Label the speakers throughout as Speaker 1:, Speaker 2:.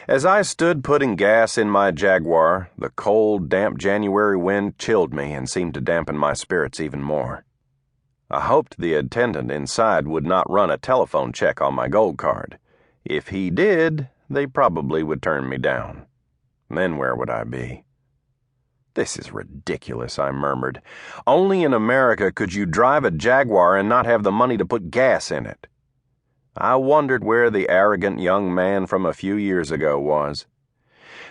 Speaker 1: As I stood putting gas in my Jaguar, the cold, damp January wind chilled me and seemed to dampen my spirits even more. I hoped the attendant inside would not run a telephone check on my gold card. If he did, they probably would turn me down. Then where would I be? "This is ridiculous," I murmured. "Only in America could you drive a Jaguar and not have the money to put gas in it." I wondered where the arrogant young man from a few years ago was.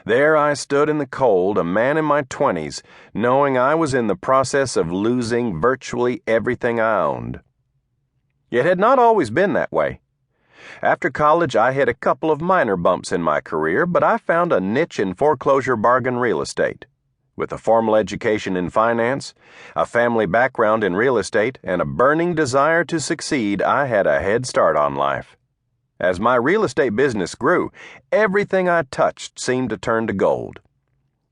Speaker 1: There I stood in the cold, a man in my 20s, knowing I was in the process of losing virtually everything I owned. It had not always been that way. After college, I hit a couple of minor bumps in my career, but I found a niche in foreclosure bargain real estate. With a formal education in finance, a family background in real estate, and a burning desire to succeed, I had a head start on life. As my real estate business grew, everything I touched seemed to turn to gold.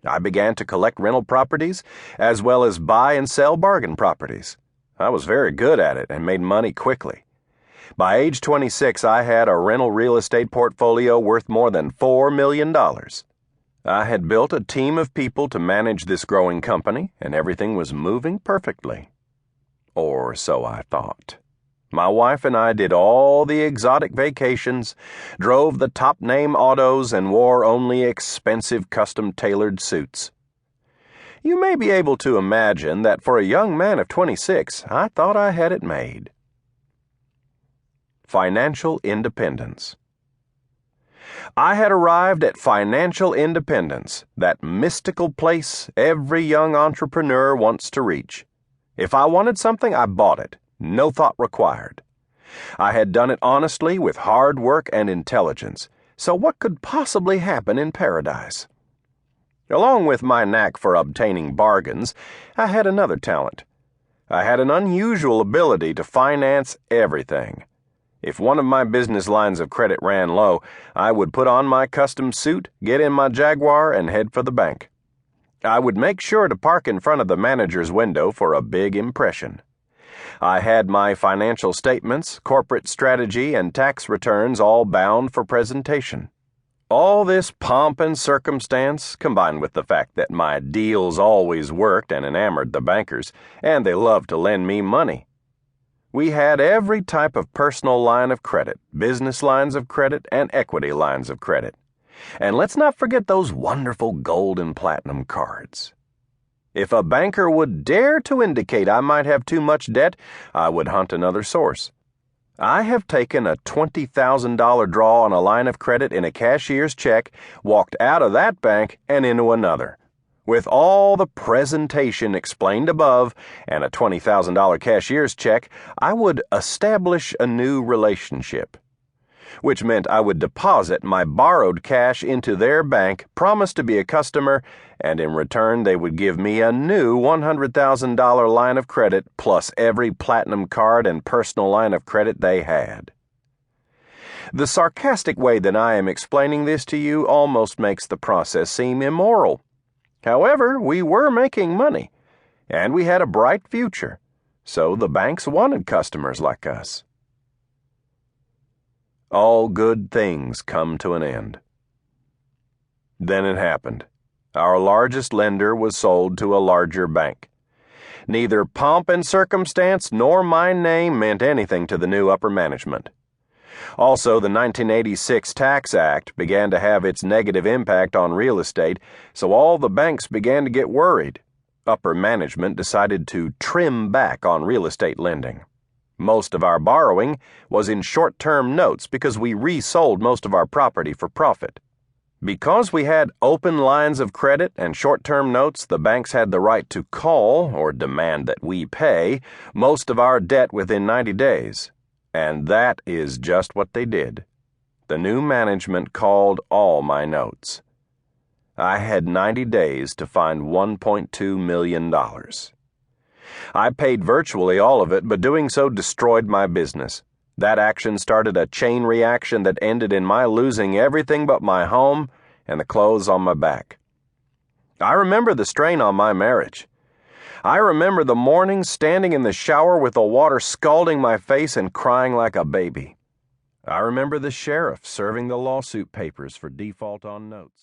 Speaker 1: I began to collect rental properties, as well as buy and sell bargain properties. I was very good at it and made money quickly. By age 26, I had a rental real estate portfolio worth more than $4 million. I had built a team of people to manage this growing company, and everything was moving perfectly. Or so I thought. My wife and I did all the exotic vacations, drove the top-name autos, and wore only expensive custom-tailored suits. You may be able to imagine that for a young man of 26, I thought I had it made. Financial independence. I had arrived at financial independence, that mystical place every young entrepreneur wants to reach. If I wanted something, I bought it, no thought required. I had done it honestly with hard work and intelligence, so what could possibly happen in paradise? Along with my knack for obtaining bargains, I had another talent. I had an unusual ability to finance everything. If one of my business lines of credit ran low, I would put on my custom suit, get in my Jaguar, and head for the bank. I would make sure to park in front of the manager's window for a big impression. I had my financial statements, corporate strategy, and tax returns all bound for presentation. All this pomp and circumstance, combined with the fact that my deals always worked and enamored the bankers, and they loved to lend me money. We had every type of personal line of credit, business lines of credit, and equity lines of credit. And let's not forget those wonderful gold and platinum cards. If a banker would dare to indicate I might have too much debt, I would hunt another source. I have taken a $20,000 draw on a line of credit in a cashier's check, walked out of that bank and into another. With all the presentation explained above and a $20,000 cashier's check, I would establish a new relationship, which meant I would deposit my borrowed cash into their bank, promise to be a customer, and in return they would give me a new $100,000 line of credit plus every platinum card and personal line of credit they had. The sarcastic way that I am explaining this to you almost makes the process seem immoral. However, we were making money, and we had a bright future, so the banks wanted customers like us. All good things come to an end. Then it happened. Our largest lender was sold to a larger bank. Neither pomp and circumstance nor my name meant anything to the new upper management. Also, the 1986 Tax Act began to have its negative impact on real estate, so all the banks began to get worried. Upper management decided to trim back on real estate lending. Most of our borrowing was in short-term notes because we resold most of our property for profit. Because we had open lines of credit and short-term notes, the banks had the right to call, or demand that we pay, most of our debt within 90 days. And that is just what they did. The new management called all my notes. I had 90 days to find $1.2 million. I paid virtually all of it, but doing so destroyed my business. That action started a chain reaction that ended in my losing everything but my home and the clothes on my back. I remember the strain on my marriage. I remember the morning standing in the shower with the water scalding my face and crying like a baby. I remember the sheriff serving the lawsuit papers for default on notes.